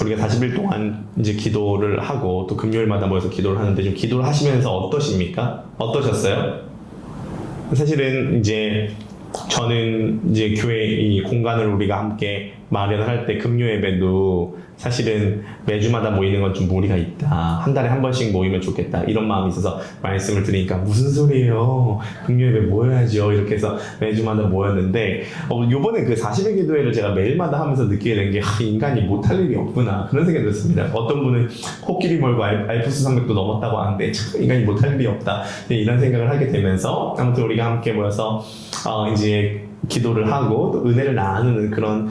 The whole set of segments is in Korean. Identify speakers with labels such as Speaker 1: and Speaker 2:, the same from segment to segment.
Speaker 1: 우리가 40일 동안 이제 기도를 하고 또 금요일마다 모여서 기도를 하는데 좀 기도를 하시면서 어떠십니까? 어떠셨어요? 사실은 이제 저는 이제 교회 이 공간을 우리가 함께 마련을 할 때 금요 예배도 사실은 매주마다 모이는 건 좀 무리가 있다. 한 달에 한 번씩 모이면 좋겠다. 이런 마음이 있어서 말씀을 드리니까 무슨 소리예요? 금요 예배 모여야죠. 이렇게 해서 매주마다 모였는데 요번에 그 40일 기도회를 제가 매일마다 하면서 느끼게 된 게 인간이 못할 일이 없구나. 그런 생각이 들었습니다. 어떤 분은 코끼리 몰고 알프스 산맥도 넘었다고 하는데 참 인간이 못할 일이 없다. 이런 생각을 하게 되면서 아무튼 우리가 함께 모여서 이제 기도를 하고 또 은혜를 나누는 그런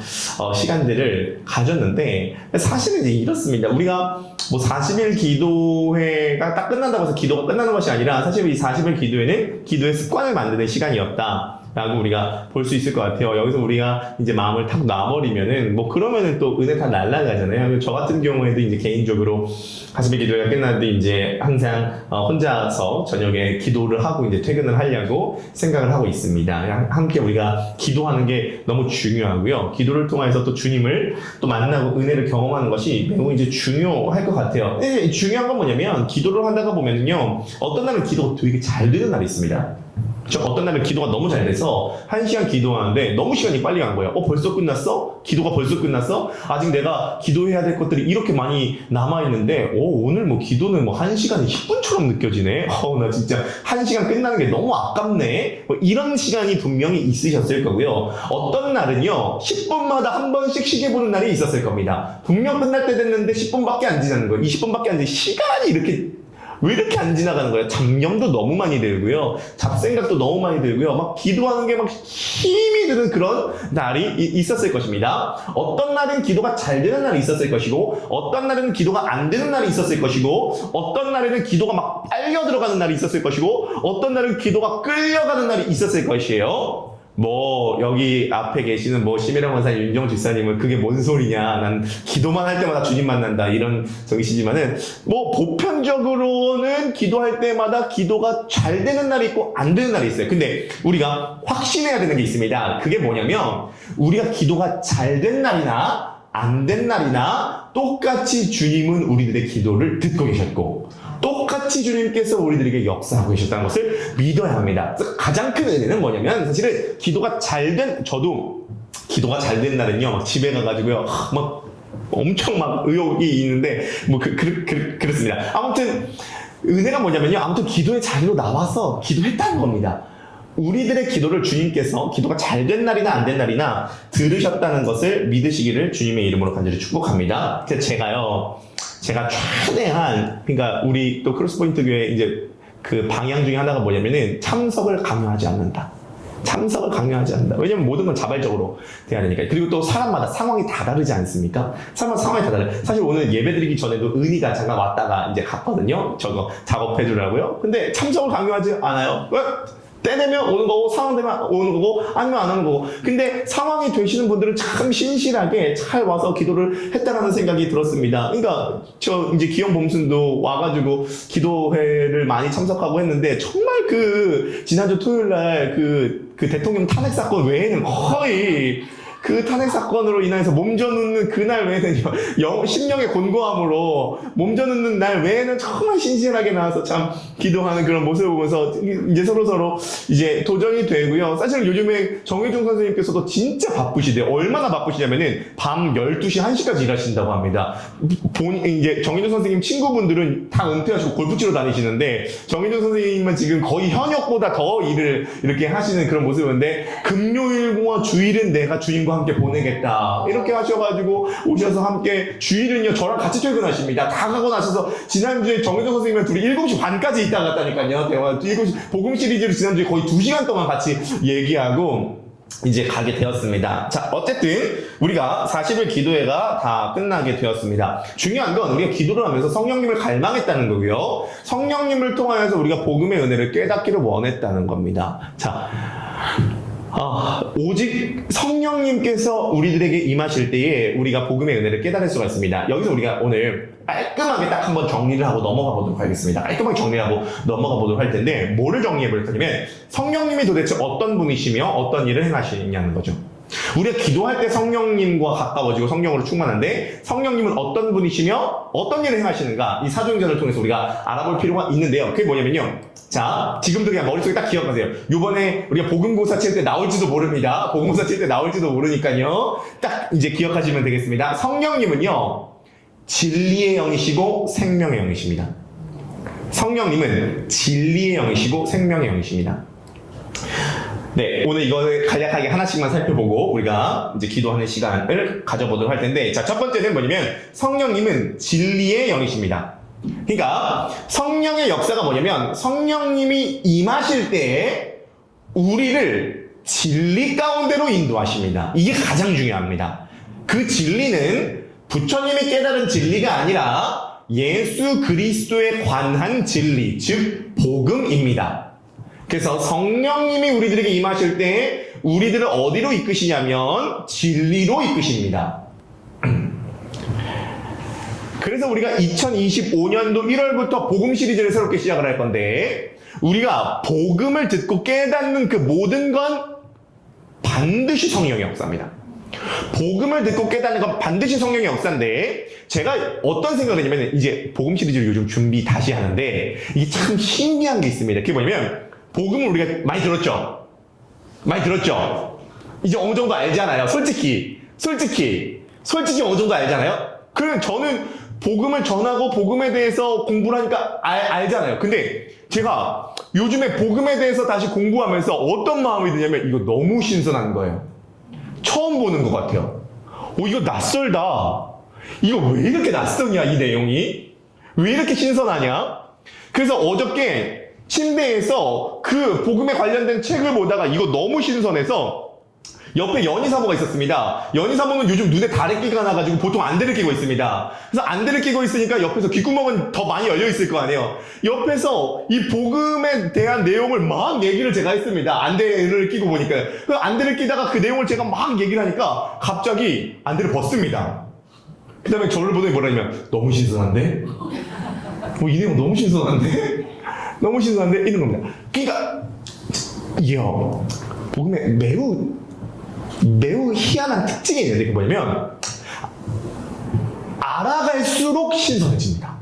Speaker 1: 시간들을 가졌는데 사실은 이제 이렇습니다. 우리가 뭐 40일 기도회가 딱 끝난다고 해서 기도가 끝나는 것이 아니라 사실 이 40일 기도회는 기도의 습관을 만드는 시간이었다. 라고 우리가 볼 수 있을 것 같아요. 여기서 우리가 이제 마음을 탁 놔버리면은 뭐 그러면은 또 은혜 다 날아가잖아요. 저 같은 경우에도 이제 개인적으로 40일 기도회가 끝났는데 이제 항상 혼자서 저녁에 기도를 하고 이제 퇴근을 하려고 생각을 하고 있습니다. 함께 우리가 기도하는 게 너무 중요하고요. 기도를 통해서 또 주님을 또 만나고 은혜를 경험하는 것이 매우 이제 중요할 것 같아요. 중요한 건 뭐냐면 기도를 하다가 보면은요. 어떤 날은 기도가 되게 잘 되는 날이 있습니다. 어떤 날은 기도가 너무 잘 돼서 1시간 기도하는데 너무 시간이 빨리 간 거예요. 벌써 끝났어? 기도가 벌써 끝났어? 아직 내가 기도해야 될 것들이 이렇게 많이 남아있는데 오늘 뭐 기도는 뭐 1시간이 10분처럼 느껴지네? 나 진짜 1시간 끝나는 게 너무 아깝네? 이런 시간이 분명히 있으셨을 거고요. 어떤 날은요 10분마다 한 번씩 시계 보는 날이 있었을 겁니다. 분명 끝날 때 됐는데 10분밖에 안 지나는 거예요. 20분밖에 안 지나는 시간이 이렇게 왜 이렇게 안 지나가는 거예요? 잡념도 너무 많이 들고요. 잡생각도 너무 많이 들고요. 막 기도하는 게 막 힘이 드는 그런 날이 있었을 것입니다. 어떤 날은 기도가 잘 되는 날이 있었을 것이고 어떤 날은 기도가 안 되는 날이 있었을 것이고 어떤 날에는 기도가 막 빨려 들어가는 날이 있었을 것이고 어떤 날은 기도가 끌려가는 날이 있었을 것이에요. 뭐 여기 앞에 계시는 뭐 심혜령 원사님, 윤정 집사님은 그게 뭔 소리냐, 난 기도만 할 때마다 주님 만난다 이런 적이시지만은 뭐 보편적으로는 기도할 때마다 기도가 잘 되는 날이 있고 안 되는 날이 있어요. 근데 우리가 확신해야 되는 게 있습니다. 그게 뭐냐면 우리가 기도가 잘 된 날이나 안 된 날이나 똑같이 주님은 우리들의 기도를 듣고 계셨고 똑같이 주님께서 우리들에게 역사하고 계셨다는 것을 믿어야 합니다. 가장 큰 은혜는 뭐냐면 사실은 기도가 잘 된, 저도 기도가 잘 된 날은요 막 집에 가가지고요 막 엄청 막 의욕이 있는데 뭐 그렇습니다. 아무튼 은혜가 뭐냐면요 아무튼 기도의 자리로 나와서 기도했다는 겁니다. 우리들의 기도를 주님께서 기도가 잘 된 날이나 안 된 날이나 들으셨다는 것을 믿으시기를 주님의 이름으로 간절히 축복합니다. 그래서 제가 최대한, 그러니까 우리 또 크로스포인트 교회 이제 그 방향 중에 하나가 뭐냐면은 참석을 강요하지 않는다. 참석을 강요하지 않는다. 왜냐면 모든 건 자발적으로 돼야 되니까. 그리고 또 사람마다 상황이 다 다르지 않습니까? 사람마다 상황이 다 다르요. 사실 오늘 예배드리기 전에도 은희가 잠깐 왔다가 이제 갔거든요. 저거 작업해주라고요. 근데 참석을 강요하지 않아요. 왜? 때 되면 오는 거고 상황 되면 오는 거고 아니면 안 하는 거고. 근데 상황이 되시는 분들은 참 신실하게 잘 와서 기도를 했다라는 생각이 들었습니다. 그러니까 저 이제 기영 범순도 와가지고 기도회를 많이 참석하고 했는데 정말 그 지난주 토요일 날 그 대통령 탄핵 사건 외에는 거의 그 탄핵 사건으로 인해서 몸져눕는 그날 외에는 심령의 곤고함으로 몸져눕는 날 외에는 정말 신실하게 나와서 참 기도하는 그런 모습을 보면서 이제 서로 이제 도전이 되고요. 사실 요즘에 정혜중 선생님께서도 진짜 바쁘시대요. 얼마나 바쁘시냐면은 밤 12시, 1시까지 일하신다고 합니다. 이제 정혜중 선생님 친구분들은 다 은퇴하시고 골프 치러 다니시는데 정혜중 선생님은 지금 거의 현역보다 더 일을 이렇게 하시는 그런 모습인데 금요일과 주일은 내가 주님과 함께 보내겠다 이렇게 하셔가지고 오셔서 함께 주일은요 저랑 같이 퇴근하십니다. 다 가고 나셔서 지난주에 정혜정 선생님이랑 둘이 7시 반까지 있다 갔다니까요. 대화 7시 복음 시리즈로 지난주에 거의 2시간 동안 같이 얘기하고 이제 가게 되었습니다. 자, 어쨌든 우리가 40일 기도회가 다 끝나게 되었습니다. 중요한 건 우리가 기도를 하면서 성령님을 갈망했다는 거고요. 성령님을 통하여서 우리가 복음의 은혜를 깨닫기를 원했다는 겁니다. 자, 오직 성령님께서 우리들에게 임하실 때에 우리가 복음의 은혜를 깨달을 수가 있습니다. 여기서 우리가 오늘 깔끔하게 딱 한번 정리를 하고 넘어가 보도록 하겠습니다. 깔끔하게 정리하고 넘어가 보도록 할 텐데 뭐를 정리해 볼 거냐면 성령님이 도대체 어떤 분이시며 어떤 일을 행하시냐는 거죠. 우리가 기도할 때 성령님과 가까워지고 성령으로 충만한데 성령님은 어떤 분이시며 어떤 일을 행하시는가 이 사도행전을 통해서 우리가 알아볼 필요가 있는데요. 그게 뭐냐면요. 자, 지금도 그냥 머릿속에 딱 기억하세요. 요번에 우리가 복음고사 칠 때 나올지도 모릅니다. 복음고사 칠 때 나올지도 모르니까요. 딱 이제 기억하시면 되겠습니다. 성령님은요. 진리의 영이시고 생명의 영이십니다. 성령님은 진리의 영이시고 생명의 영이십니다. 네, 오늘 이거를 간략하게 하나씩만 살펴보고 우리가 이제 기도하는 시간을 가져보도록 할 텐데, 자, 첫 번째는 뭐냐면 성령님은 진리의 영이십니다. 그러니까 성령의 역사가 뭐냐면 성령님이 임하실 때 우리를 진리 가운데로 인도하십니다. 이게 가장 중요합니다. 그 진리는 부처님이 깨달은 진리가 아니라 예수 그리스도에 관한 진리, 즉 복음입니다. 그래서 성령님이 우리들에게 임하실 때 우리들을 어디로 이끄시냐면 진리로 이끄십니다. 그래서 우리가 2025년도 1월부터 복음 시리즈를 새롭게 시작을 할 건데, 우리가 복음을 듣고 깨닫는 그 모든 건 반드시 성령의 역사입니다. 복음을 듣고 깨닫는 건 반드시 성령의 역사인데, 제가 어떤 생각을 했냐면, 이제 복음 시리즈를 요즘 준비 다시 하는데 이게 참 신기한 게 있습니다. 그게 뭐냐면 복음을 우리가 많이 들었죠? 많이 들었죠? 이제 어느 정도 알잖아요. 솔직히 어느 정도 알잖아요? 그럼 저는 복음을 전하고 복음에 대해서 공부를 하니까 알잖아요. 근데 제가 요즘에 복음에 대해서 다시 공부하면서 어떤 마음이 드냐면 이거 너무 신선한 거예요. 처음 보는 것 같아요. 이거 낯설다. 이거 왜 이렇게 낯서냐, 이 내용이? 왜 이렇게 신선하냐? 그래서 어저께 침대에서 그 복음에 관련된 책을 보다가 이거 너무 신선해서 옆에 연희사모가 있었습니다. 연희사모는 요즘 눈에 다래끼가 나가지고 보통 안대를 끼고 있습니다. 그래서 안대를 끼고 있으니까 옆에서 귓구멍은 더 많이 열려 있을 거 아니에요. 옆에서 이 복음에 대한 내용을 막 얘기를 제가 했습니다. 안대를 끼고 보니까. 그 안대를 끼다가 그 내용을 제가 막 얘기를 하니까 갑자기 안대를 벗습니다. 그 다음에 저를 보더니 뭐라냐면 너무 신선한데? 이 내용 너무 신선한데? 너무 신선한데? 이런 겁니다. 그러니까 이야, 복음에 매우 희한한 특징이 있는데, 그게 뭐냐면 알아갈수록 신선해집니다.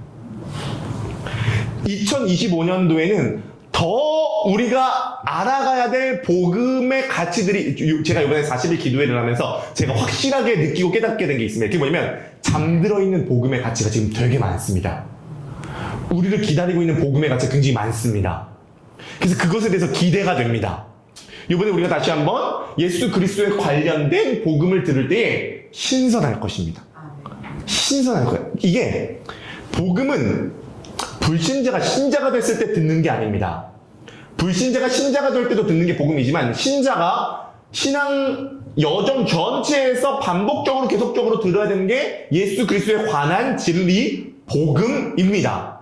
Speaker 1: 2025년도에는 더 우리가 알아가야 될 복음의 가치들이, 제가 이번에 40일 기도회를 하면서 제가 확실하게 느끼고 깨닫게 된 게 있습니다. 그게 뭐냐면 잠들어 있는 복음의 가치가 지금 되게 많습니다. 우리를 기다리고 있는 복음의 가치가 굉장히 많습니다. 그래서 그것에 대해서 기대가 됩니다. 이번에 우리가 다시 한번 예수 그리스도에 관련된 복음을 들을 때 신선할 것입니다. 신선할 거예요. 이게 복음은 불신자가 신자가 됐을 때 듣는 게 아닙니다. 불신자가 신자가 될 때도 듣는 게 복음이지만 신자가 신앙 여정 전체에서 반복적으로 계속적으로 들어야 되는 게 예수 그리스도에 관한 진리 복음입니다.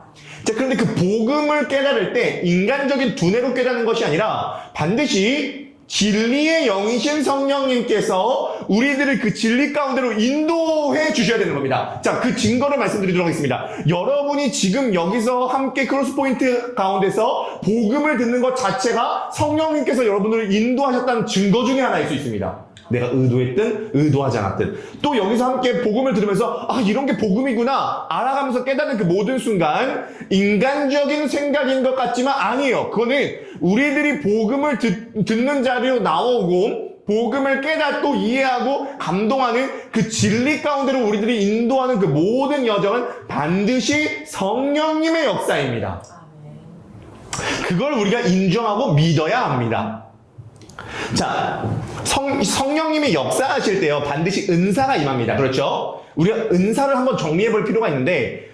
Speaker 1: 자, 그런데 그 복음을 깨달을 때 인간적인 두뇌로 깨닫는 것이 아니라 반드시 진리의 영이신 성령님께서 우리들을 그 진리 가운데로 인도해 주셔야 되는 겁니다. 자, 그 증거를 말씀드리도록 하겠습니다. 여러분이 지금 여기서 함께 크로스포인트 가운데서 복음을 듣는 것 자체가 성령님께서 여러분을 인도하셨다는 증거 중에 하나일 수 있습니다. 내가 의도했든 의도하지 않았든. 또 여기서 함께 복음을 들으면서 이런 게 복음이구나 알아가면서 깨닫는 그 모든 순간 인간적인 생각인 것 같지만 아니에요. 그거는 우리들이 복음을 듣는 자리로 나오고 복음을 깨닫고 이해하고 감동하는 그 진리 가운데로 우리들이 인도하는 그 모든 여정은 반드시 성령님의 역사입니다. 그걸 우리가 인정하고 믿어야 합니다. 자, 성령님이 역사하실 때요 반드시 은사가 임합니다. 그렇죠? 우리가 은사를 한번 정리해 볼 필요가 있는데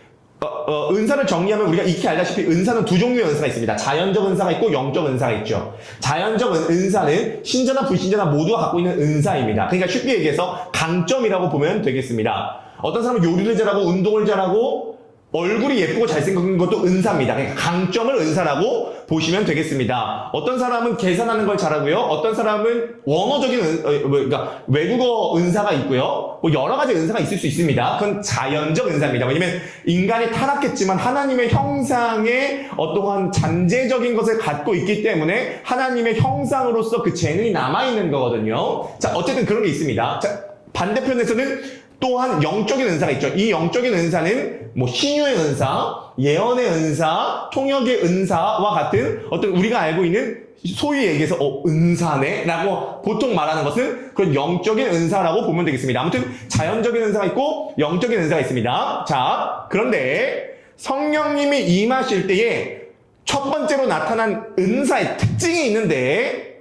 Speaker 1: 은사를 정리하면 우리가 익히 알다시피 은사는 두 종류의 은사가 있습니다. 자연적 은사가 있고 영적 은사가 있죠. 자연적 은사는 신자나 불신자나 모두가 갖고 있는 은사입니다. 그러니까 쉽게 얘기해서 강점이라고 보면 되겠습니다. 어떤 사람은 요리를 잘하고 운동을 잘하고 얼굴이 예쁘고 잘생긴 것도 은사입니다. 그러니까 강점을 은사라고 보시면 되겠습니다. 어떤 사람은 계산하는 걸 잘하고요. 어떤 사람은 원어적인 그러니까 외국어 은사가 있고요. 뭐 여러 가지 은사가 있을 수 있습니다. 그건 자연적 은사입니다. 왜냐면 인간이 타락했지만 하나님의 형상의 어떠한 잠재적인 것을 갖고 있기 때문에 하나님의 형상으로서 그 재능이 남아있는 거거든요. 자, 어쨌든 그런 게 있습니다. 자, 반대편에서는 또한 영적인 은사가 있죠. 이 영적인 은사는 뭐 신유의 은사, 예언의 은사, 통역의 은사와 같은 어떤 우리가 알고 있는 소위 얘기해서 은사네 라고 보통 말하는 것은 그런 영적인 은사라고 보면 되겠습니다. 아무튼 자연적인 은사가 있고 영적인 은사가 있습니다. 자, 그런데 성령님이 임하실 때에 첫 번째로 나타난 은사의 특징이 있는데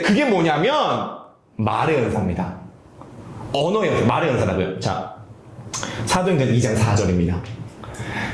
Speaker 1: 그게 뭐냐면 말의 은사입니다. 언어의 은사, 말의 은사라고요. 자, 사도행전 2장 4절입니다.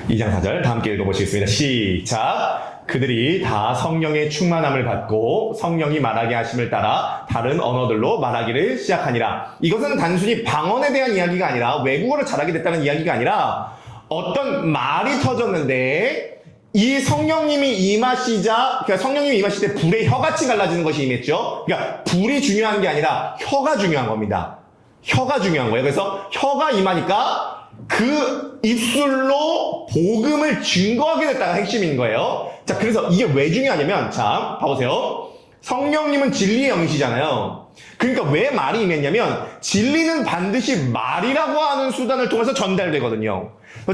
Speaker 1: 2장 4절 다 함께 읽어보시겠습니다. 시작. 그들이 다 성령의 충만함을 받고 성령이 말하게 하심을 따라 다른 언어들로 말하기를 시작하니라. 이것은 단순히 방언에 대한 이야기가 아니라 외국어를 잘하게 됐다는 이야기가 아니라 어떤 말이 터졌는데 이 성령님이 임하시자, 그러니까 성령님이 임하실 때 불의 혀같이 갈라지는 것이 임했죠. 그러니까 불이 중요한 게 아니라 혀가 중요한 겁니다. 혀가 중요한 거예요. 그래서 혀가 임하니까 그 입술로 복음을 증거하게 됐다가 핵심인 거예요. 자, 그래서 이게 왜 중요하냐면, 자, 봐보세요. 성령님은 진리의 영이시잖아요. 그러니까 왜 말이 임했냐면, 진리는 반드시 말이라고 하는 수단을 통해서 전달되거든요.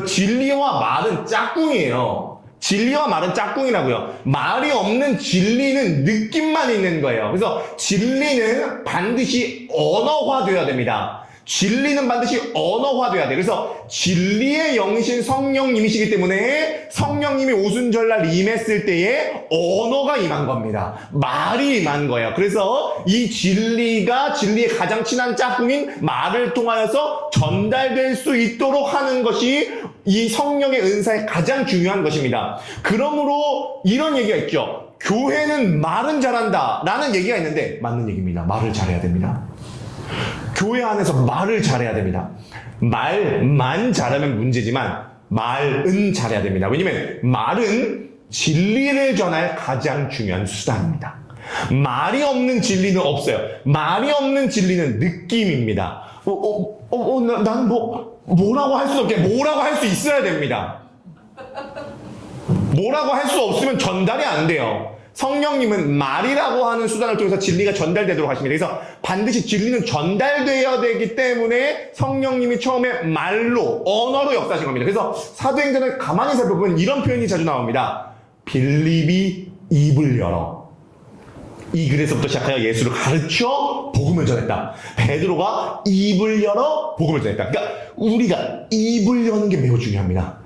Speaker 1: 진리와 말은 짝꿍이에요. 진리와 말은 짝꿍이라고요. 말이 없는 진리는 느낌만 있는 거예요. 그래서 진리는 반드시 언어화되어야 됩니다. 진리는 반드시 언어화돼야 돼. 그래서 진리의 영이신 성령님이시기 때문에 성령님이 오순절날 임했을 때에 언어가 임한 겁니다. 말이 임한 거예요. 그래서 이 진리가 진리의 가장 친한 짝꿍인 말을 통하여서 전달될 수 있도록 하는 것이 이 성령의 은사의 가장 중요한 것입니다. 그러므로 이런 얘기가 있죠. 교회는 말은 잘한다 라는 얘기가 있는데 맞는 얘기입니다. 말을 잘해야 됩니다. 교회 안에서 말을 잘해야 됩니다. 말만 잘하면 문제지만 말은 잘해야 됩니다. 왜냐면 말은 진리를 전할 가장 중요한 수단입니다. 말이 없는 진리는 없어요. 말이 없는 진리는 느낌입니다. 난 뭐라고 할 수 없게 뭐라고 할 수 있어야 됩니다. 뭐라고 할 수 없으면 전달이 안 돼요. 성령님은 말이라고 하는 수단을 통해서 진리가 전달되도록 하십니다. 그래서 반드시 진리는 전달되어야 되기 때문에 성령님이 처음에 말로, 언어로 역사하신 겁니다. 그래서 사도행전을 가만히 살펴보면 이런 표현이 자주 나옵니다. 빌립이 입을 열어. 이 글에서부터 시작하여 예수를 가르쳐 복음을 전했다. 베드로가 입을 열어 복음을 전했다. 그러니까 우리가 입을 여는 게 매우 중요합니다.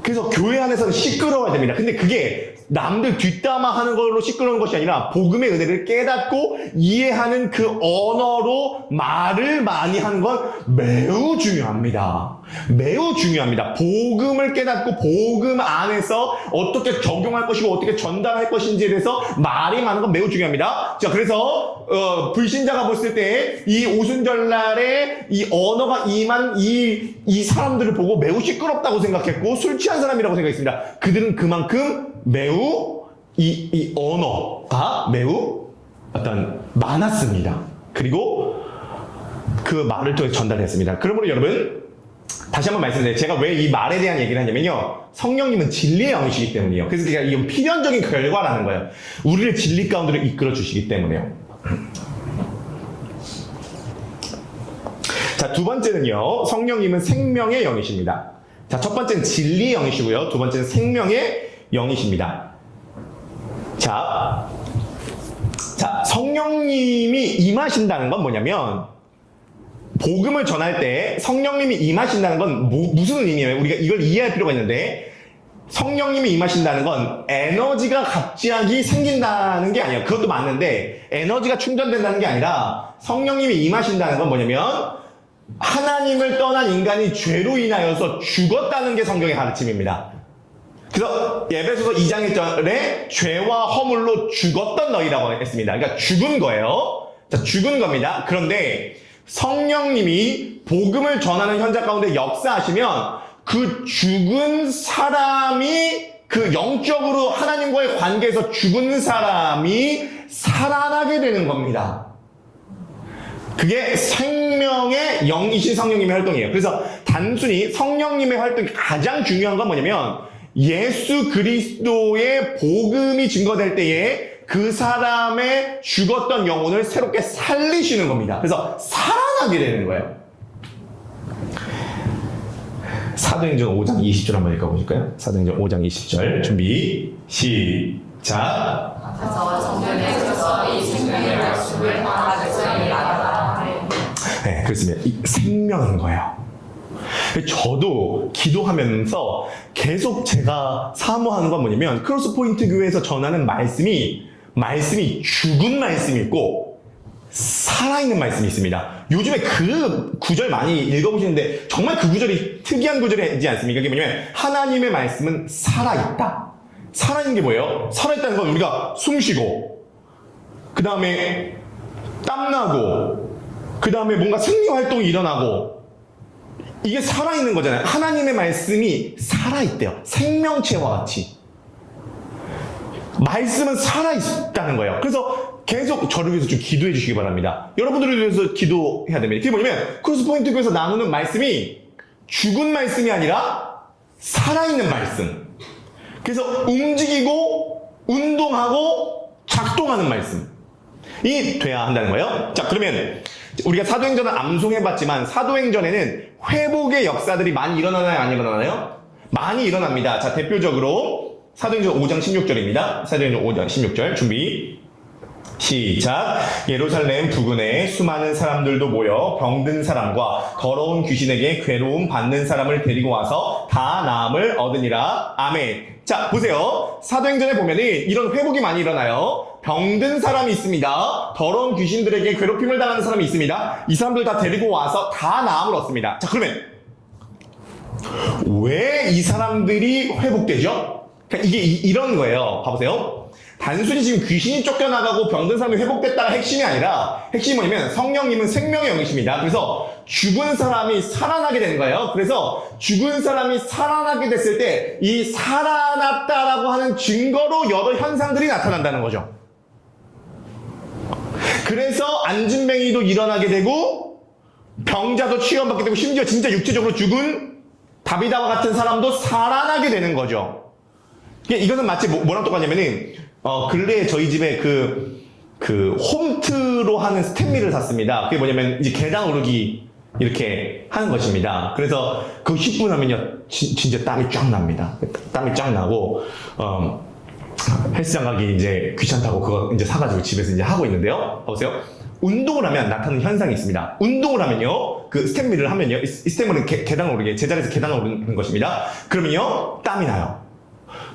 Speaker 1: 그래서 교회 안에서는 시끄러워야 됩니다. 근데 그게 남들 뒷담화 하는 걸로 시끄러운 것이 아니라 복음의 은혜를 깨닫고 이해하는 그 언어로 말을 많이 하는 건 매우 중요합니다. 매우 중요합니다. 복음을 깨닫고 복음 안에서 어떻게 적용할 것이고 어떻게 전달할 것인지에 대해서 말이 많은 건 매우 중요합니다. 자, 그래서 불신자가 봤을 때 이 오순절날에 이 언어가 임한 이 사람들을 보고 매우 시끄럽다고 생각했고 술 취한 사람이라고 생각했습니다. 그들은 그만큼 매우 이 언어가 매우 어떤 많았습니다. 그리고 그 말을 통해 전달했습니다. 그러므로 여러분 다시 한번 말씀드려요. 제가 왜 이 말에 대한 얘기를 하냐면요. 성령님은 진리의 영이시기 때문이에요. 그래서 제가 이건 필연적인 결과라는 거예요. 우리를 진리 가운데로 이끌어 주시기 때문에요. 자, 두 번째는요. 성령님은 생명의 영이십니다. 자, 첫 번째는 진리의 영이시고요. 두 번째는 생명의 영이십니다. 자, 성령님이 임하신다는 건 뭐냐면 복음을 전할 때 성령님이 임하신다는 건 무슨 의미예요? 우리가 이걸 이해할 필요가 있는데 성령님이 임하신다는 건 에너지가 갑자기 생긴다는 게 아니에요. 그것도 맞는데 에너지가 충전된다는 게 아니라 성령님이 임하신다는 건 뭐냐면 하나님을 떠난 인간이 죄로 인하여서 죽었다는 게 성경의 가르침입니다. 그래서 에베소서 2장 1절에 죄와 허물로 죽었던 너희라고 했습니다. 그러니까 죽은 거예요. 자, 죽은 겁니다. 그런데 성령님이 복음을 전하는 현장 가운데 역사하시면 그 죽은 사람이 그 영적으로 하나님과의 관계에서 죽은 사람이 살아나게 되는 겁니다. 그게 생명의 영이신 성령님의 활동이에요. 그래서 단순히 성령님의 활동이 가장 중요한 건 뭐냐면 예수 그리스도의 복음이 증거될 때에 그 사람의 죽었던 영혼을 새롭게 살리시는 겁니다. 그래서 살아나게 되는 거예요. 사도행전 5장 20절 한번 읽어보실까요? 사도행전 5장 20절 준비 시작. 네, 그렇습니다. 생명인 거예요. 저도 기도하면서 계속 제가 사모하는 건 뭐냐면 크로스포인트 교회에서 전하는 말씀이 죽은 말씀이 있고 살아있는 말씀이 있습니다. 요즘에 그 구절 많이 읽어보시는데 정말 그 구절이 특이한 구절이지 않습니까? 그게 뭐냐면 하나님의 말씀은 살아있다. 살아있는 게 뭐예요? 살아있다는 건 우리가 숨쉬고 그 다음에 땀나고 그 다음에 뭔가 생리활동이 일어나고 이게 살아있는 거잖아요. 하나님의 말씀이 살아있대요. 생명체와 같이. 말씀은 살아있다는 거예요. 그래서 계속 저를 위해서 좀 기도해 주시기 바랍니다. 여러분들을 위해서 기도해야 됩니다. 그게 뭐냐면 크로스포인트 교회에서 나누는 말씀이 죽은 말씀이 아니라 살아있는 말씀. 그래서 움직이고 운동하고 작동하는 말씀이 돼야 한다는 거예요. 자, 그러면 우리가 사도행전을 암송해봤지만 사도행전에는 회복의 역사들이 많이 일어나나요? 안 일어나나요? 많이 일어납니다. 자, 대표적으로 사도행전 5장 16절입니다. 사도행전 5장 16절 준비 시작. 예루살렘 부근에 수많은 사람들도 모여 병든 사람과 더러운 귀신에게 괴로움 받는 사람을 데리고 와서 다 나음을 얻으니라. 아멘. 자, 보세요. 사도행전에 보면은 이런 회복이 많이 일어나요. 병든 사람이 있습니다. 더러운 귀신들에게 괴롭힘을 당하는 사람이 있습니다. 이 사람들 다 데리고 와서 다 나음을 얻습니다. 자, 그러면 왜 이 사람들이 회복되죠? 그러니까 이게 이런 거예요. 봐보세요. 단순히 지금 귀신이 쫓겨나가고 병든 사람이 회복됐다가 핵심이 아니라 핵심이 뭐냐면 성령님은 생명의 영이십니다. 그래서 죽은 사람이 살아나게 되는 거예요. 그래서 죽은 사람이 살아나게 됐을 때 이 살아났다라고 하는 증거로 여러 현상들이 나타난다는 거죠. 그래서 안진뱅이도 일어나게 되고 병자도 치유받게 되고 심지어 진짜 육체적으로 죽은 다비다와 같은 사람도 살아나게 되는 거죠. 이거는 마치 뭐랑 똑같냐면은 근래에 저희 집에 그 홈트로 하는 스탠미를 샀습니다. 그게 뭐냐면 이제 계단 오르기 이렇게 하는 것입니다. 그래서 그 10분 하면요 진짜 땀이 쫙 납니다. 땀이 쫙 나고 헬스장 가기 이제 귀찮다고 그거 이제 사가지고 집에서 이제 하고 있는데요. 보세요. 운동을 하면 나타나는 현상이 있습니다. 운동을 하면요, 그 스탠미를 하면요, 이 스탠미는 계단 오르기, 제자리에서 계단 오르는 것입니다. 그러면요, 땀이 나요.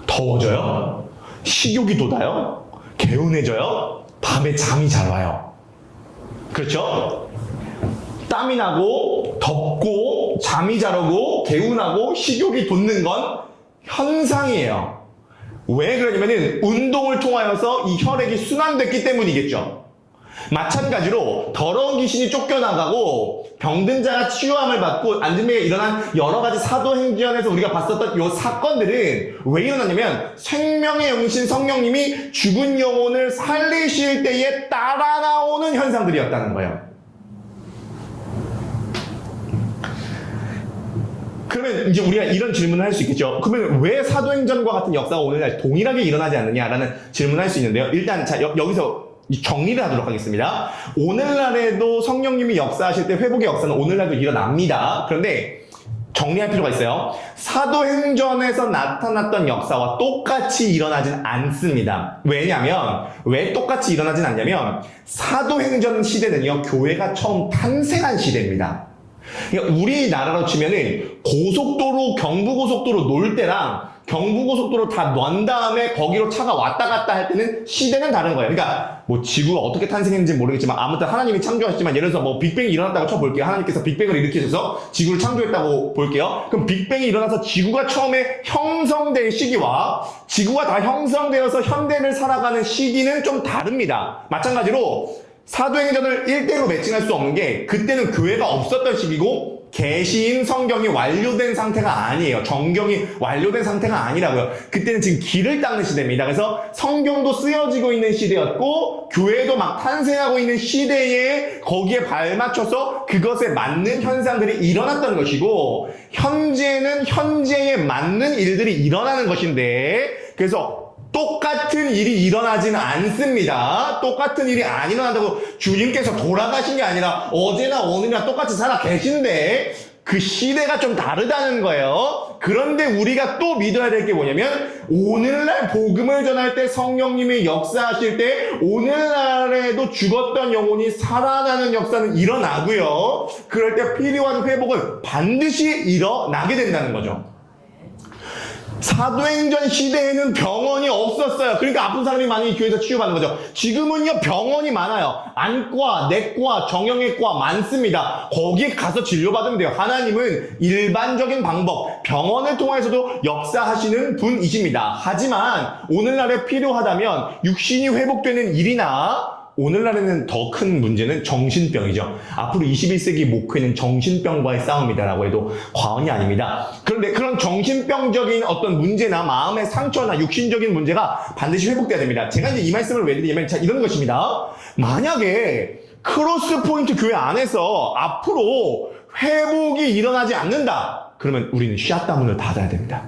Speaker 1: 더워져요. 식욕이 돋아요. 개운해져요. 밤에 잠이 잘 와요. 그렇죠? 땀이 나고 덥고 잠이 잘 오고 개운하고 식욕이 돋는 건 현상이에요. 왜 그러냐면은 운동을 통하여서 이 혈액이 순환됐기 때문이겠죠. 마찬가지로 더러운 귀신이 쫓겨나가고 병든 자가 치유함을 받고 안진뱅이에 일어난 여러 가지 사도행전에서 우리가 봤었던 이 사건들은 왜 일어나냐면 생명의 영신 성령님이 죽은 영혼을 살리실 때에 따라 나오는 현상들이었다는 거예요. 그러면 이제 우리가 이런 질문을 할 수 있겠죠. 그러면 왜 사도행전과 같은 역사가 오늘날 동일하게 일어나지 않느냐라는 질문을 할 수 있는데요. 일단 자 여기서 정리를 하도록 하겠습니다. 오늘날에도 성령님이 역사하실 때 회복의 역사는 오늘날도 일어납니다. 그런데 정리할 필요가 있어요. 사도행전에서 나타났던 역사와 똑같이 일어나진 않습니다. 왜냐면 왜 똑같이 일어나진 않냐면 사도행전 시대는요, 교회가 처음 탄생한 시대입니다. 그러니까 우리나라로 치면은 고속도로, 경부고속도로 놀 때랑 경부고속도로 다 넌 다음에 거기로 차가 왔다 갔다 할 때는 시대는 다른 거예요. 그러니까 뭐 지구가 어떻게 탄생했는지 모르겠지만 아무튼 하나님이 창조하셨지만 예를 들어서 뭐 빅뱅이 일어났다고 쳐볼게요. 하나님께서 빅뱅을 일으키셔서 지구를 창조했다고 볼게요. 그럼 빅뱅이 일어나서 지구가 처음에 형성될 시기와 지구가 다 형성되어서 현대를 살아가는 시기는 좀 다릅니다. 마찬가지로 사도행전을 1대1로 매칭할 수 없는 게 그때는 교회가 없었던 시기고 계시인 성경이 완료된 상태가 아니에요. 정경이 완료된 상태가 아니라고요. 그때는 지금 길을 닦는 시대입니다. 그래서 성경도 쓰여지고 있는 시대였고 교회도 막 탄생하고 있는 시대에 거기에 발맞춰서 그것에 맞는 현상들이 일어났던 것이고 현재는 현재에 맞는 일들이 일어나는 것인데 그래서 똑같은 일이 일어나지는 않습니다. 똑같은 일이 안 일어난다고 주님께서 돌아가신 게 아니라 어제나 오늘이나 똑같이 살아 계신데 그 시대가 좀 다르다는 거예요. 그런데 우리가 또 믿어야 될 게 뭐냐면 오늘날 복음을 전할 때 성령님이 역사하실 때 오늘날에도 죽었던 영혼이 살아나는 역사는 일어나고요. 그럴 때 필요한 회복은 반드시 일어나게 된다는 거죠. 사도행전 시대에는 병원이 없었어요. 그러니까 아픈 사람이 많이 교회에서 치유받는 거죠. 지금은요 병원이 많아요. 안과, 내과, 정형외과 많습니다. 거기에 가서 진료받으면 돼요. 하나님은 일반적인 방법, 병원을 통해서도 역사하시는 분이십니다. 하지만 오늘날에 필요하다면 육신이 회복되는 일이나 오늘날에는 더 큰 문제는 정신병이죠. 앞으로 21세기 목회는 정신병과의 싸움이다라고 해도 과언이 아닙니다. 그런데 그런 정신병적인 어떤 문제나 마음의 상처나 육신적인 문제가 반드시 회복돼야 됩니다. 제가 이제 이 말씀을 왜 드리냐면 자, 이런 것입니다. 만약에 크로스포인트 교회 안에서 앞으로 회복이 일어나지 않는다. 그러면 우리는 샷다문을 닫아야 됩니다.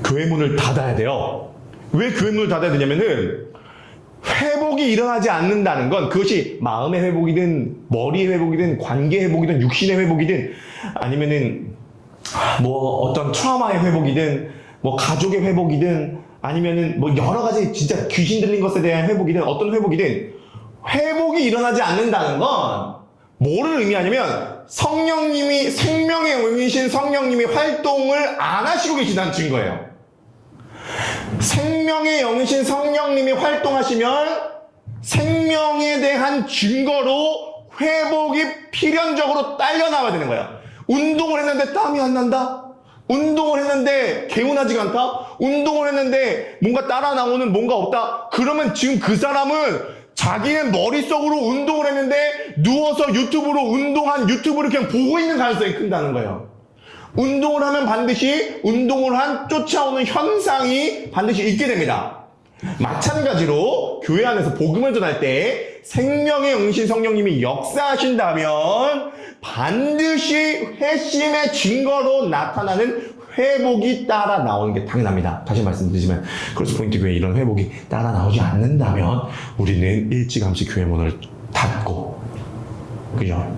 Speaker 1: 교회 문을 닫아야 돼요. 왜 교회 문을 닫아야 되냐면은 회복이 일어나지 않는다는 건 그것이 마음의 회복이든 머리의 회복이든 관계 회복이든 육신의 회복이든 아니면은 뭐 어떤 트라우마의 회복이든 뭐 가족의 회복이든 아니면은 뭐 여러 가지 진짜 귀신 들린 것에 대한 회복이든 어떤 회복이든 회복이 일어나지 않는다는 건 뭐를 의미하냐면 성령님이 생명의 영이신 성령님이 활동을 안 하시고 계시다는 증거예요. 생명의 영이신 성령님이 활동하시면 생명에 대한 증거로 회복이 필연적으로 딸려 나와야 되는 거예요. 운동을 했는데 땀이 안 난다? 운동을 했는데 개운하지가 않다? 운동을 했는데 뭔가 따라 나오는 뭔가 없다? 그러면 지금 그 사람은 자기의 머릿속으로 운동을 했는데 누워서 유튜브로 운동한 유튜브를 그냥 보고 있는 가능성이 큰다는 거예요. 운동을 하면 반드시 운동을 한 쫓아오는 현상이 반드시 있게 됩니다. 마찬가지로 교회 안에서 복음을 전할 때 생명의 영신 성령님이 역사하신다면 반드시 회심의 증거로 나타나는 회복이 따라 나오는 게 당연합니다. 다시 말씀드리지만 크로스포인트 교회 이런 회복이 따라 나오지 않는다면 우리는 일찌감치 교회 문을 닫고 그죠?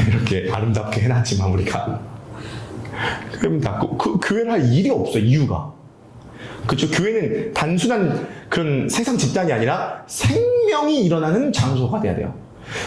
Speaker 1: 이렇게 아름답게 해놨지만 우리가 그럼 닫고 그 교회를 할 일이 없어. 이유가 그렇죠. 교회는 단순한 그런 세상 집단이 아니라 생명이 일어나는 장소가 돼야 돼요.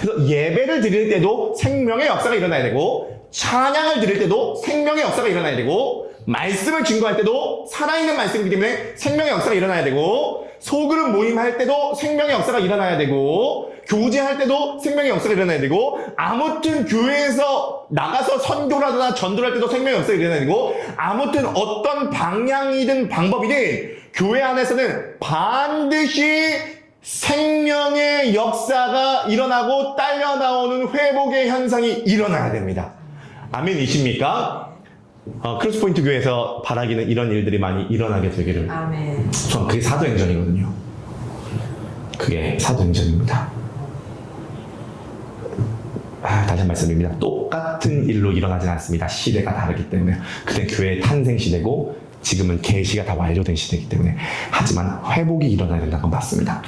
Speaker 1: 그래서 예배를 드릴 때도 생명의 역사가 일어나야 되고 찬양을 드릴 때도 생명의 역사가 일어나야 되고 말씀을 증거할 때도 살아있는 말씀이기 때문에 생명의 역사가 일어나야 되고 소그룹 모임할 때도 생명의 역사가 일어나야 되고 교제할 때도 생명의 역사가 일어나야 되고 아무튼 교회에서 나가서 선교를 하거나 전도를 할 때도 생명의 역사가 일어나야 되고 아무튼 어떤 방향이든 방법이든 교회 안에서는 반드시 생명의 역사가 일어나고 딸려 나오는 회복의 현상이 일어나야 됩니다. 아멘이십니까? 크로스포인트 교회에서 바라기는 이런 일들이 많이 일어나게 되기를.
Speaker 2: 아멘.
Speaker 1: 전 그게 사도행전이거든요. 그게 사도행전입니다. 다시 한 말씀드립니다. 똑같은 일로 일어나진 않습니다. 시대가 다르기 때문에. 그때 교회의 탄생 시대고 지금은 계시가 다 완료된 시대이기 때문에. 하지만 회복이 일어나야 된다는 건 맞습니다.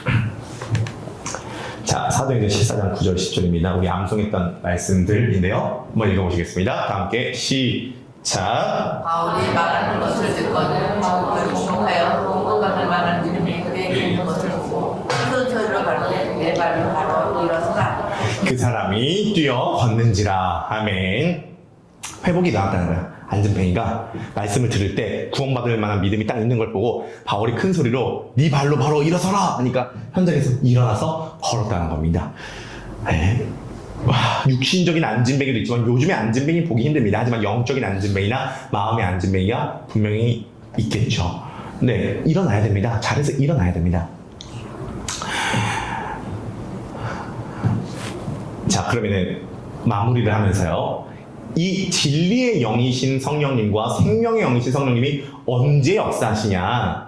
Speaker 1: 자, 사도행전 14장 9절 10절입니다. 우리 암송했던 말씀들인데요. 한번 읽어보시겠습니다. 다 함께 시작.
Speaker 2: 바울이 말하는 것을 듣고는 바울을 공동하여 공동받을 만한 이름이 그에게 있는 것을 보고 큰 소리로 가로되 내 발로 바로 일어서라.
Speaker 1: 그 사람이 뛰어 걷는지라. 아멘. 회복이 나왔다는 거야. 안진뱅이가 말씀을 들을 때 구원받을 만한 믿음이 딱 있는 걸 보고 바울이 큰 소리로 네 발로 바로 일어서라 하니까 현장에서 일어나서 걸었다는 겁니다. 네. 와, 육신적인 안진뱅이도 있지만 요즘에 안진뱅이 보기 힘듭니다. 하지만 영적인 안진뱅이나 마음의 안진뱅이가 분명히 있겠죠. 네, 일어나야 됩니다. 잘해서 일어나야 됩니다. 자, 그러면은 마무리를 하면서요. 이 진리의 영이신 성령님과 생명의 영이신 성령님이 언제 역사하시냐를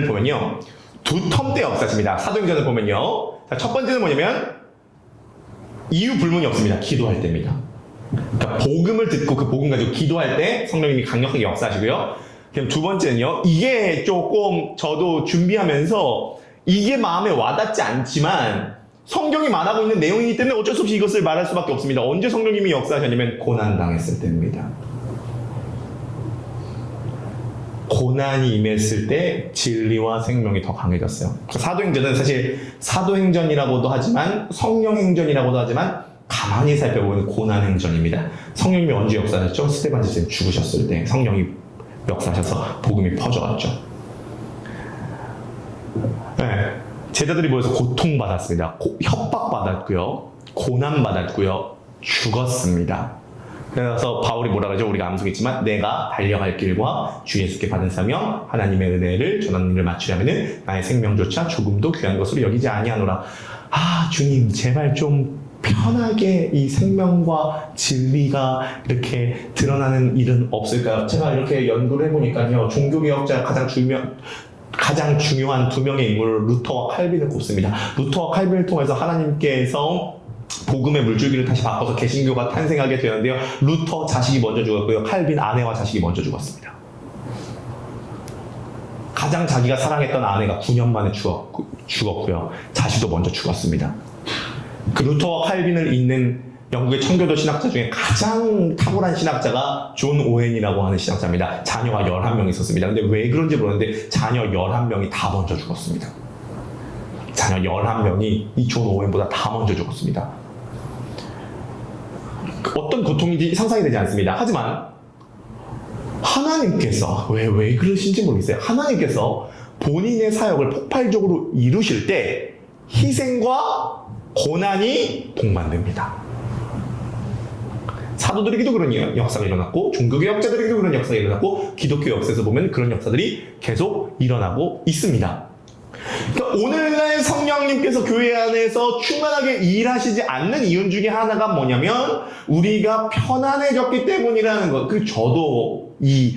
Speaker 1: 보면요. 두 텀 때 역사하십니다. 사도행전을 보면요. 자, 첫 번째는 뭐냐면 이유 불문이 없습니다. 기도할 때입니다. 그러니까 복음을 듣고 그 복음 가지고 기도할 때 성령님이 강력하게 역사하시고요. 그럼 두 번째는요. 이게 조금 저도 준비하면서 이게 마음에 와닿지 않지만 성경이 말하고 있는 내용이기 때문에 어쩔 수 없이 이것을 말할 수밖에 없습니다. 언제 성령님이 역사하셨냐면 고난당했을 때입니다. 고난이 임했을 때 진리와 생명이 더 강해졌어요. 사도행전은 사실 사도행전이라고도 하지만 성령행전이라고도 하지만 가만히 살펴보면 고난행전입니다. 성령님이 언제 역사하셨죠? 스데반 선생님 죽으셨을 때 성령이 역사하셔서 복음이 퍼져갔죠. 네. 제자들이 모여서 고통받았습니다. 협박받았고요. 고난받았고요. 죽었습니다. 그래서 바울이 뭐라 그러죠? 우리가 암송했지만 내가 달려갈 길과 주 예수께 받은 사명 하나님의 은혜를 전하는 일을 마치려면 나의 생명조차 조금도 귀한 것으로 여기지 아니하노라. 아, 주님 제발 좀 편하게 이 생명과 진리가 이렇게 드러나는 일은 없을까요? 제가 이렇게 연구를 해보니까요. 종교개혁자 가장 중요한 두 명의 인물 루터와 칼빈을 꼽습니다. 루터와 칼빈을 통해서 하나님께서 복음의 물줄기를 다시 바꿔서 개신교가 탄생하게 되었는데요. 루터 자식이 먼저 죽었고요. 칼빈 아내와 자식이 먼저 죽었습니다. 가장 자기가 사랑했던 아내가 9년 만에 죽었고요. 자식도 먼저 죽었습니다. 그 루터와 칼빈을 잇는 영국의 청교도 신학자 중에 가장 탁월한 신학자가 존 오웬이라고 하는 신학자입니다. 자녀가 11명 있었습니다. 근데 왜 그런지 모르는데 자녀 11명이 다 먼저 죽었습니다. 자녀 11명이 이 존 오웬보다 다 먼저 죽었습니다. 어떤 고통인지 상상이 되지 않습니다. 하지만 하나님께서 왜 그러신지 모르겠어요. 하나님께서 본인의 사역을 폭발적으로 이루실 때 희생과 고난이 동반됩니다. 사도들에게도 그런 역사가 일어났고 종교개혁자들에게도 그런 역사가 일어났고 기독교 역사에서 보면 그런 역사들이 계속 일어나고 있습니다. 그러니까 오늘날 성령님께서 교회 안에서 충만하게 일하시지 않는 이유 중에 하나가 뭐냐면 우리가 편안해졌기 때문이라는 것. 저도 이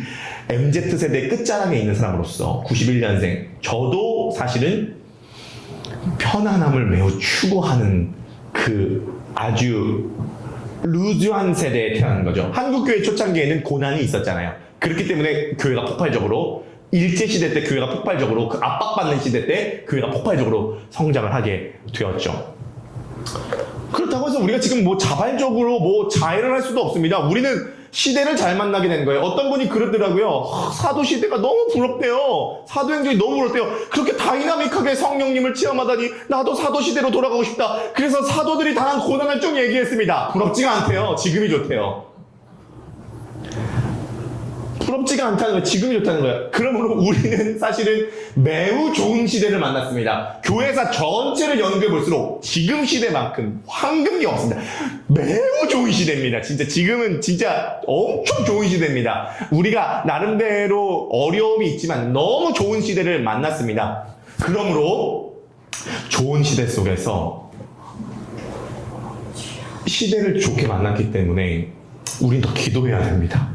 Speaker 1: MZ세대 끝자락에 있는 사람으로서 91년생 저도 사실은 편안함을 매우 추구하는 그 아주 루즈한 세대에 태어난 거죠. 한국교회 초창기에는 고난이 있었잖아요. 그렇기 때문에 교회가 폭발적으로 일제시대 때 교회가 폭발적으로 그 압박받는 시대 때 교회가 폭발적으로 성장을 하게 되었죠. 그렇다고 해서 우리가 지금 뭐 자발적으로 자해를 할 수도 없습니다. 우리는 시대를 잘 만나게 된 거예요. 어떤 분이 그러더라고요. 사도 시대가 너무 부럽대요. 사도행전이 너무 부럽대요. 그렇게 다이나믹하게 성령님을 체험하다니 나도 사도 시대로 돌아가고 싶다. 그래서 사도들이 당한 고난을 쭉 얘기했습니다. 부럽지가 않대요. 지금이 좋대요. 부럽지가 않다는 거예요. 지금이 좋다는 거예요. 그러므로 우리는 사실은 매우 좋은 시대를 만났습니다. 교회사 전체를 연구해 볼수록 지금 시대만큼 황금이 없습니다. 매우 좋은 시대입니다. 진짜 지금은 진짜 엄청 좋은 시대입니다. 우리가 나름대로 어려움이 있지만 너무 좋은 시대를 만났습니다. 그러므로 좋은 시대 속에서 시대를 좋게 만났기 때문에 우린 더 기도해야 됩니다.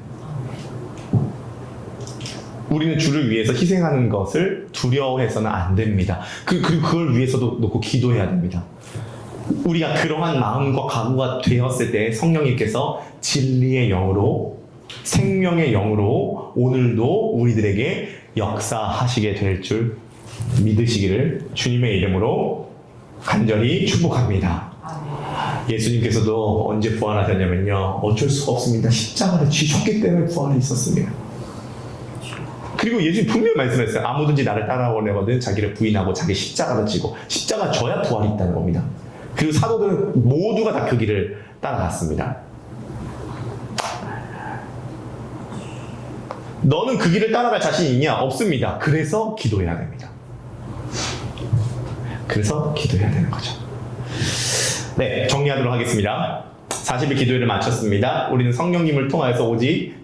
Speaker 1: 우리는 주를 위해서 희생하는 것을 두려워해서는 안 됩니다. 그리고 그걸 위해서도 놓고 기도해야 됩니다. 우리가 그러한 마음과 각오가 되었을 때 성령님께서 진리의 영으로 생명의 영으로 오늘도 우리들에게 역사하시게 될 줄 믿으시기를 주님의 이름으로 간절히 축복합니다. 예수님께서도 언제 부활하셨냐면요. 어쩔 수가 없습니다. 십자가를 지셨기 때문에 부활이 있었습니다. 그리고 예수님 분명히 말씀했어요. 아무든지 나를 따라오려거든 자기를 부인하고 자기 십자가를 지고 십자가 져야 부활이 있다는 겁니다. 그리고 사도들은 모두가 다 그 길을 따라갔습니다. 너는 그 길을 따라갈 자신이 있냐? 없습니다. 그래서 기도해야 됩니다. 그래서 기도해야 되는 거죠. 네, 정리하도록 하겠습니다. 40일 기도회를 마쳤습니다. 우리는 성령님을 통하여서 오직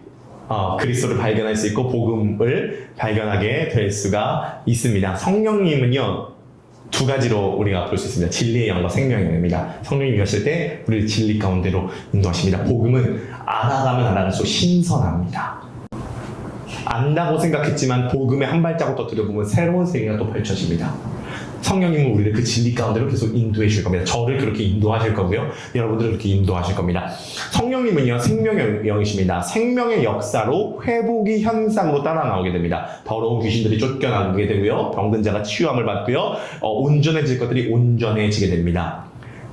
Speaker 1: 그리스도를 발견할 수 있고 복음을 발견하게 될 수가 있습니다. 성령님은요, 두 가지로 우리가 볼 수 있습니다. 진리의 영과 생명의 영입니다. 성령님이 오실 때 우리를 진리 가운데로 인도하십니다. 복음은 알아가면 알아갈수록 신선합니다. 안다고 생각했지만 복음에 한 발자국 더 들여보면 새로운 세계가 또 펼쳐집니다. 성령님은 우리를 그 진리 가운데로 계속 인도해 주실 겁니다. 저를 그렇게 인도하실 거고요. 여러분들을 그렇게 인도하실 겁니다. 성령님은요, 생명의 영이십니다. 생명의 역사로 회복이 현상으로 따라 나오게 됩니다. 더러운 귀신들이 쫓겨나게 되고요. 병든 자가 치유함을 받고요. 온전해질 것들이 온전해지게 됩니다.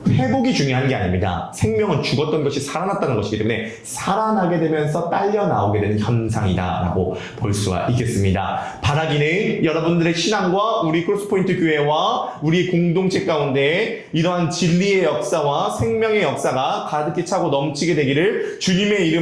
Speaker 1: 회복이 중요한 게 아닙니다. 생명은 죽었던 것이 살아났다는 것이기 때문에 살아나게 되면서 딸려 나오게 되는 현상이다라고 볼 수가 있겠습니다. 바라기는 여러분들의 신앙과 우리 크로스포인트 교회와 우리 공동체 가운데 이러한 진리의 역사와 생명의 역사가 가득히 차고 넘치게 되기를 주님의 이름